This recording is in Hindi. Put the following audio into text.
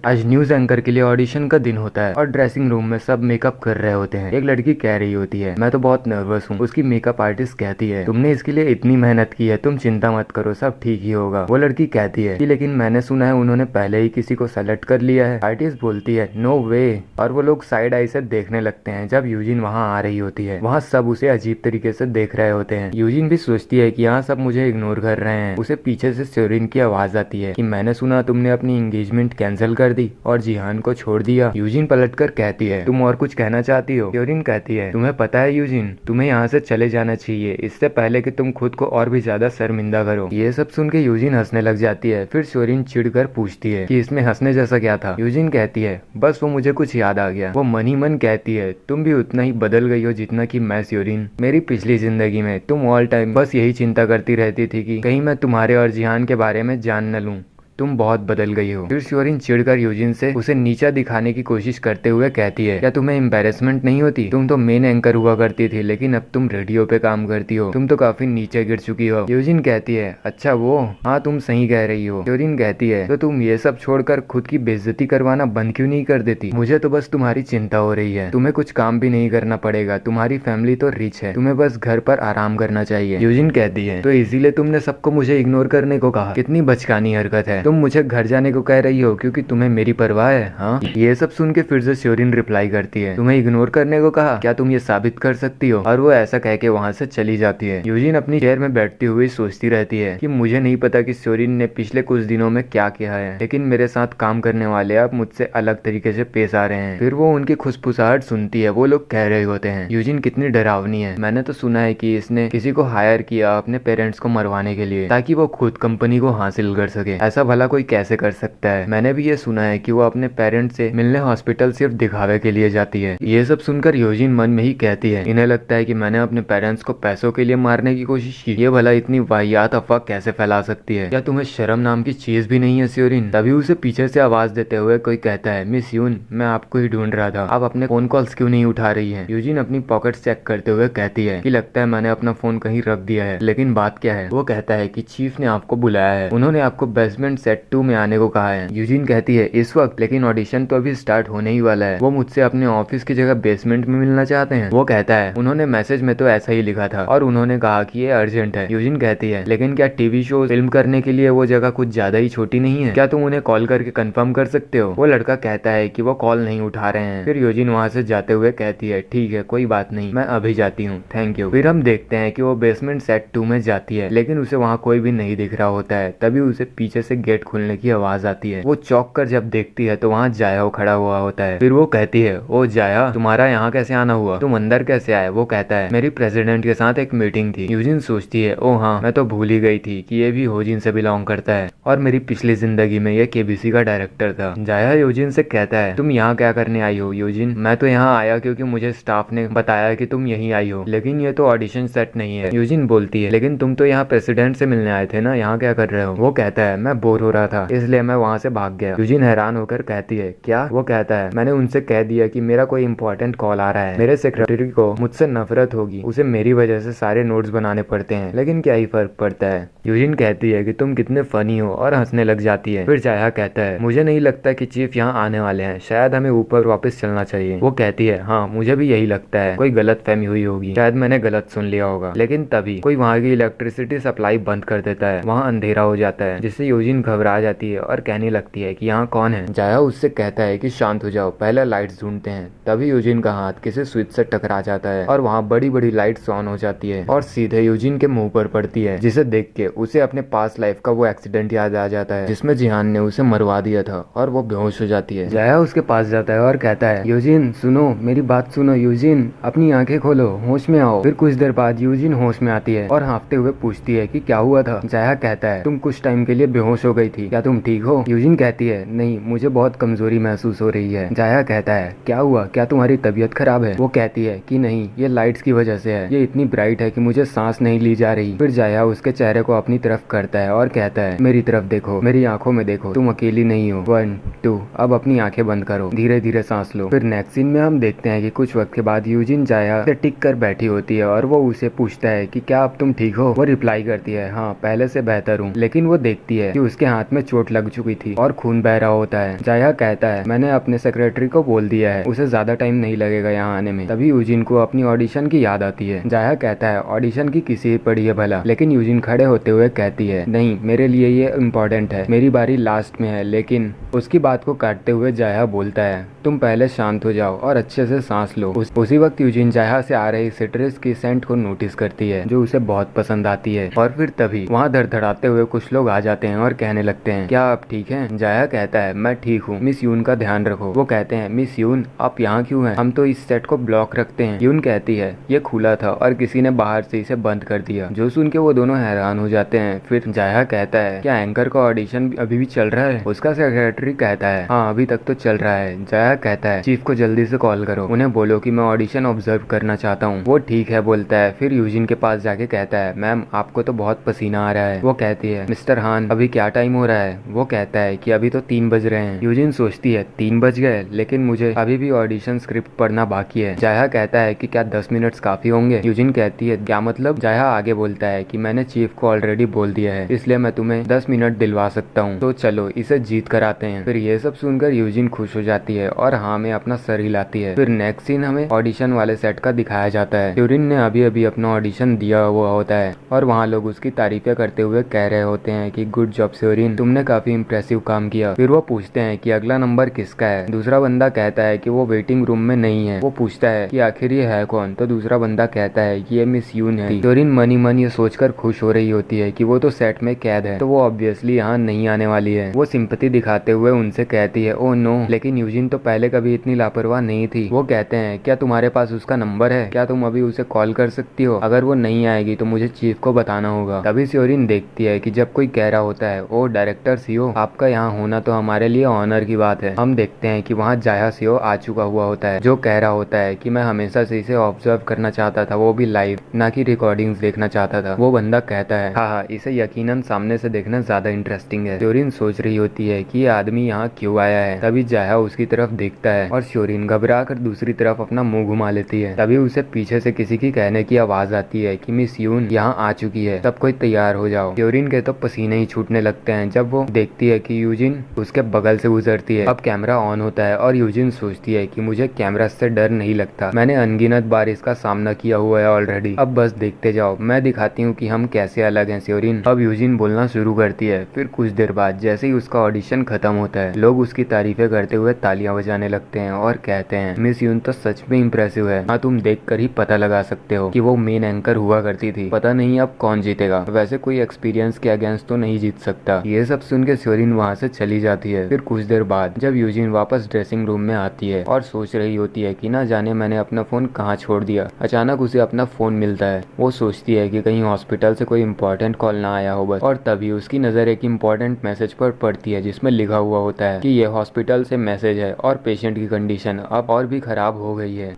आज न्यूज एंकर के लिए ऑडिशन का दिन होता है और ड्रेसिंग रूम में सब मेकअप कर रहे होते हैं। एक लड़की कह रही होती है, मैं तो बहुत नर्वस हूँ। उसकी मेकअप आर्टिस्ट कहती है, तुमने इसके लिए इतनी मेहनत की है, तुम चिंता मत करो, सब ठीक ही होगा। वो लड़की कहती है कि लेकिन मैंने सुना है उन्होंने पहले ही किसी को सेलेक्ट कर लिया है। आर्टिस्ट बोलती है, नो वे। और वो लोग साइड आई से देखने लगते हैं। जब यूजिन वहाँ आ रही होती है, वहाँ सब उसे अजीब तरीके से देख रहे होते हैं। यूजिन भी सोचती है कि यहाँ सब मुझे इग्नोर कर रहे हैं। उसे पीछे से स्योरिन की आवाज आती है कि मैंने सुना तुमने अपनी एंगेजमेंट कैंसिल कर दी और जिहान को छोड़ दिया। यूजिन पलटकर कहती है, तुम और कुछ कहना चाहती हो? स्योरिन कहती है, तुम्हें पता है यूजिन, तुम्हें यहाँ से चले जाना चाहिए इससे पहले कि तुम खुद को और भी ज्यादा शर्मिंदा करो। ये सब सुन के यूजिन हंसने लग जाती है। फिर स्योरिन चिढ़कर पूछती है कि इसमें हंसने जैसा क्या था? यूजिन कहती है, बस वो मुझे कुछ याद आ गया। वो मन ही मन कहती है, तुम भी उतना ही बदल गई हो जितना कि मैं। स्योरिन, मेरी पिछली जिंदगी में तुम ऑल टाइम बस यही चिंता करती रहती थी कि कहीं मैं तुम्हारे और जिहान के बारे में जान न लूं। तुम बहुत बदल गई हो। फिर स्योरिन चिढ़कर यूजिन से उसे नीचा दिखाने की कोशिश करते हुए कहती है, क्या तुम्हें एम्बेरसमेंट नहीं होती? तुम तो मेन एंकर हुआ करती थी, लेकिन अब तुम रेडियो पे काम करती हो। तुम तो काफी नीचे गिर चुकी हो। यूजिन कहती है, अच्छा वो, हाँ तुम सही कह रही हो। स्योरिन कहती है, तो तुम ये सब छोड़कर खुद की बेइज्जती करवाना बंद क्यों नहीं कर देती? मुझे तो बस तुम्हारी चिंता हो रही है। तुम्हें कुछ काम भी नहीं करना पड़ेगा, तुम्हारी फैमिली तो रिच है, तुम्हें बस घर पर आराम करना चाहिए। यूजिन कहती है, तो इसीलिए तुमने सबको मुझे इग्नोर करने को कहा? कितनी बचकानी हरकत है। तुम मुझे घर जाने को कह रही हो क्योंकि तुम्हें मेरी परवाह है? हाँ। ये सब सुन के फिर से स्योरिन रिप्लाई करती है, तुम्हें इग्नोर करने को कहा? क्या तुम ये साबित कर सकती हो? और वो ऐसा कह के वहाँ से चली जाती है। यूजिन अपनी चेयर में बैठती हुई सोचती रहती है कि मुझे नहीं पता कि स्योरिन ने पिछले कुछ दिनों में क्या किया है, लेकिन मेरे साथ काम करने वाले अब मुझसे अलग तरीके से पेश आ रहे हैं। फिर वो उनकी खुसफुसाहट सुनती है। वो लोग कह रहे होते हैं, यूजिन कितनी डरावनी है। मैंने तो सुना है कि इसने किसी को हायर किया अपने पेरेंट्स को मरवाने के लिए, ताकि वो खुद कंपनी को हासिल कर सके। ऐसा भला कोई कैसे कर सकता है? मैंने भी ये सुना है कि वो अपने पेरेंट्स से मिलने हॉस्पिटल सिर्फ दिखावे के लिए जाती है। ये सब सुनकर यूजिन मन में ही कहती है, इन्हें लगता है कि मैंने अपने पेरेंट्स को पैसों के लिए मारने की कोशिश की। ये भला इतनी वाहियात अफवाह कैसे फैला सकती है? क्या तुम्हें शर्म नाम की चीज भी नहीं है स्योरिन? तभी उसे पीछे से आवाज देते हुए कोई कहता है, मिस यून, मैं आपको ही ढूंढ रहा था, आप अपने फोन कॉल्स क्यों नहीं उठा रही है? यूजिन अपनी पॉकेट चेक करते हुए कहती है कि लगता है मैंने अपना फोन कहीं रख दिया है, लेकिन बात क्या है? वो कहता है कि चीफ ने आपको बुलाया है, उन्होंने आपको बेसमेंट सेट 2 में आने को कहा है। यूजिन कहती है, इस वक्त? लेकिन ऑडिशन तो अभी स्टार्ट होने ही वाला है। वो मुझसे अपने ऑफिस की जगह बेसमेंट में मिलना चाहते हैं। वो कहता है, उन्होंने मैसेज में तो ऐसा ही लिखा था और उन्होंने कहा कि ये अर्जेंट है। यूजिन कहती है, लेकिन क्या टीवी शो फिल्म करने के लिए वो जगह कुछ ज्यादा ही छोटी नहीं है? क्या तुम उन्हें कॉल करके कंफर्म कर सकते हो? वो लड़का कहता है कि वो कॉल नहीं उठा रहे हैं। फिर यूजिन वहाँ से जाते हुए कहती है, ठीक है कोई बात नहीं, मैं अभी जाती हूँ, थैंक यू। फिर हम देखते हैं कि वो बेसमेंट सेट 2 में जाती है, लेकिन उसे वहाँ कोई भी नहीं दिख रहा होता है। तभी उसे पीछे से गेट खुलने की आवाज आती है। वो चौंक कर जब देखती है तो वहाँ जाया खड़ा हुआ होता है। फिर वो कहती है, ओ जाया, तुम्हारा यहाँ कैसे आना हुआ? तुम अंदर कैसे आए? वो कहता है, मेरी प्रेसिडेंट के साथ एक मीटिंग थी। यूजिन सोचती है, ओ हाँ, मैं तो भूल ही गई थी कि ये भी होजिन से बिलोंग करता है और मेरी पिछली जिंदगी में ये केबीसी का डायरेक्टर था। जाया यूजिन से कहता है, तुम यहाँ क्या करने आई हो? यूजिन, मैं तो यहाँ आया क्योंकि मुझे स्टाफ ने बताया कि तुम यहीं आई हो, लेकिन ये तो ऑडिशन सेट नहीं है। यूजिन बोलती है, लेकिन तुम तो यहाँ प्रेसिडेंट से मिलने आए थे ना, यहाँ क्या कर रहे हो? वो कहता है, मैं बोर हो रहा था इसलिए मैं वहाँ से भाग गया। यूजिन हैरान होकर कहती है, क्या? वो कहता है, मैंने उनसे कह दिया कि मेरा कोई इंपॉर्टेंट कॉल आ रहा है, मेरे सेक्रेटरी को मुझसे नफरत होगी, उसे मेरी वजह से सारे नोट्स बनाने पड़ते हैं, लेकिन क्या ही फर्क पड़ता है। यूजिन कहती है कि तुम कितने फनी हो और हंसने लग जाती है। फिर जाया कहता है, मुझे नहीं लगता कि चीफ यहाँ आने वाले हैं, शायद हमें ऊपर वापस चलना चाहिए। वो कहती है, हाँ मुझे भी यही लगता है, कोई गलत फहमी हुई होगी, शायद मैंने गलत सुन लिया होगा। लेकिन तभी कोई वहाँ की इलेक्ट्रिसिटी सप्लाई बंद कर देता है। वहाँ अंधेरा हो जाता है, जिससे यूजिन घबरा जाती है और कहने लगती है कि यहाँ कौन है? जाया उससे कहता है कि शांत हो जाओ, पहले लाइट्स ढूंढते हैं। तभी यूजिन का हाथ किसी स्विच से टकरा जाता है और वहाँ बड़ी बड़ी लाइट्स ऑन हो जाती है और सीधे यूजिन के मुंह पर पड़ती है, जिसे देख के उसे अपने पास्ट लाइफ का वो एक्सीडेंट याद आ जाता है जिसमें जिहान ने उसे मरवा दिया था और वो बेहोश हो जाती है। जाया उसके पास जाता है और कहता है, यूजिन सुनो, मेरी बात सुनो, यूजिन अपनी आंखें खोलो, होश में आओ। फिर कुछ देर बाद यूजिन होश में आती है और हाँफते हुए पूछती है कि क्या हुआ था? जाया कहता है, तुम कुछ टाइम के लिए बेहोश हो गई थी, क्या तुम ठीक हो? यूजिन कहती है, नहीं, मुझे बहुत कमजोरी महसूस हो रही है। जाया कहता है, क्या हुआ? क्या तुम्हारी तबीयत खराब है? वो कहती है कि नहीं, ये लाइट्स की वजह से है, ये इतनी ब्राइट है कि मुझे सांस नहीं ली जा रही। फिर जाया उसके चेहरे को अपनी तरफ करता है और कहता है, मेरी तरफ देखो, मेरी आंखों में देखो, तुम अकेली नहीं हो। 1 2, अब अपनी आंखें बंद करो, धीरे धीरे सांस लो। फिर नेक्स्ट सीन में हम देखते हैं कि कुछ वक्त के बाद यूजिन जाया से टिक कर बैठी होती है और वो उसे पूछता है कि क्या अब तुम ठीक हो? वो रिप्लाई करती है, हाँ पहले से बेहतर हूँ। लेकिन वो देखती है कि उसके हाथ में चोट लग चुकी थी और खून बह रहा होता है। जाया कहता है मैंने अपने सेक्रेटरी को बोल दिया है, उसे ज्यादा टाइम नहीं लगेगा यहाँ आने में। तभी यूजिन को अपनी ऑडिशन की याद आती है। जाया कहता है ऑडिशन की किसी पड़ी है भला, लेकिन यूजिन खड़े होते हुए कहती है नहीं, मेरे लिए ये इम्पोर्टेंट है, मेरी बारी लास्ट में है। लेकिन उसकी बात को काटते हुए जाया बोलता है तुम पहले शांत हो जाओ और अच्छे से सांस लो। उसी वक्त यूजिन जाया से आ रही सिट्रस की सेंट को नोटिस करती है जो उसे बहुत पसंद आती है। और फिर तभी वहाँ धड़धड़ाते हुए कुछ लोग आ जाते हैं और कहने लगते हैं क्या आप ठीक हैं? जाया कहता है मैं ठीक हूँ, मिस यून का ध्यान रखो। वो कहते हैं मिस यून आप यहाँ क्यों हैं? हम तो इस सेट को ब्लॉक रखते हैं। यून कहती है ये खुला था और किसी ने बाहर से इसे बंद कर दिया। जो सुन के वो दोनों हैरान हो जाते हैं। फिर जाया कहता है क्या एंकर का ऑडिशन अभी भी चल रहा है? उसका सेक्रेटरी कहता है हाँ अभी तक तो चल रहा है। जाया कहता है चीफ को जल्दी से कॉल करो, उन्हें बोलो कि मैं ऑडिशन ऑब्जर्व करना चाहता हूँ। वो ठीक है बोलता है। फिर यूजिन के पास जाके कहता है मैम आपको तो बहुत पसीना आ रहा है। वो कहती है मिस्टर हान अभी क्या टाइम हो रहा है? वो कहता है कि अभी तो 3 बज रहे हैं। यूजिन सोचती है 3 बज गए, लेकिन मुझे अभी भी ऑडिशन स्क्रिप्ट पढ़ना बाकी है। जाया कहता है कि क्या 10 मिनट काफी होंगे? यूजिन कहती है क्या मतलब? जाया आगे बोलता है कि मैंने चीफ को ऑलरेडी बोल दिया है, इसलिए मैं तुम्हें 10 मिनट दिलवा सकता हूँ, तो चलो इसे जीत कर आते हैं। फिर ये सब सुनकर यूजिन खुश हो जाती है और हाँ में अपना सर हिलाती है। फिर नेक्स्ट सीन हमें ऑडिशन वाले सेट का दिखाया जाता है। ट्यूरिन ने अभी अभी अपना ऑडिशन दिया हुआ होता है और वहाँ लोग उसकी तारीफें करते हुए कह रहे होते हैं कि गुड जॉब ट्यूरिन, तुमने काफी इम्प्रेसिव काम किया। फिर वो पूछते हैं कि अगला नंबर किसका है? दूसरा बंदा कहता है कि वो वेटिंग रूम में नहीं है। वो पूछता है कि आखिर ये है कौन? तो दूसरा बंदा कहता है कि ये मिस यून है। ट्यूरिन मनी मन ये सोचकर खुश हो रही होती है कि वो तो सेट में कैद है, तो वो ऑब्वियसली यहाँ नहीं आने वाली है। वो सिंपैथी दिखाते हुए उनसे कहती है ओ नो, लेकिन यूजिन तो पहले कभी इतनी लापरवाह नहीं थी। वो कहते हैं क्या तुम्हारे पास उसका नंबर है? क्या तुम अभी उसे कॉल कर सकती हो? अगर वो नहीं आएगी तो मुझे चीफ को बताना होगा। तभी श्योरिन देखती है कि जब कोई कह रहा होता है ओ डायरेक्टर सीओ आपका यहाँ होना तो हमारे लिए ऑनर की बात है। हम देखते हैं कि वहाँ जाया सीओ आ चुका हुआ होता है, जो कह रहा होता है कि मैं हमेशा से इसे ऑब्जर्व करना चाहता था, वो भी लाइव, ना कि रिकॉर्डिंग्स देखना चाहता था। वो बंदा कहता है हाँ इसे यकीनन सामने से देखना ज्यादा इंटरेस्टिंग है। श्योरिन सोच रही होती है कि ये आदमी यहाँ क्यों आया है। तभी जाया उसकी तरफ देखता है और श्योरिन घबरा कर दूसरी तरफ अपना मुंह घुमा लेती है। तभी उसे पीछे से किसी की कहने की आवाज आती है कि मिस यून यहाँ आ चुकी है, सब कोई तैयार हो जाओ। श्योरिन के तो पसीने ही छूटने लगते हैं जब वो देखती है कि यूजिन उसके बगल से गुजरती है। अब कैमरा ऑन होता है और यूजिन सोचती है कि मुझे कैमरा से डर नहीं लगता, मैंने अनगिनत बार इसका सामना किया हुआ है ऑलरेडी, अब बस देखते जाओ, मैं दिखाती हूँ कि हम कैसे अलग हैं श्योरिन। अब यूजिन बोलना शुरू करती है। फिर कुछ देर बाद जैसे ही उसका ऑडिशन खत्म होता है, लोग उसकी तारीफें करते हुए तालियां बजाने लगते हैं और कहते हैं मिस यून तो सच में इम्प्रेसिव है। हाँ तुम देख कर ही पता लगा सकते हो कि वो मेन एंकर हुआ करती थी। पता नहीं अब कौन जीतेगा, वैसे कोई एक्सपीरियंस के अगेंस्ट तो नहीं जीत सकता। ये सब सुन के श्योरिन वहाँ से चली जाती है। फिर कुछ देर बाद जब यूजिन वापस ड्रेसिंग रूम में आती है और सोच रही होती है कि ना जाने मैंने अपना फोन कहाँ छोड़ दिया, अचानक उसे अपना फोन मिलता है। वो सोचती है कि कहीं हॉस्पिटल से कोई इम्पोर्टेंट कॉल ना आया हो बस। और तभी उसकी नजर एक इम्पोर्टेंट मैसेज पर पड़ती है जिसमें लिखा हुआ होता है कि ये हॉस्पिटल से मैसेज है और पेशेंट की कंडीशन अब और भी खराब हो गई है।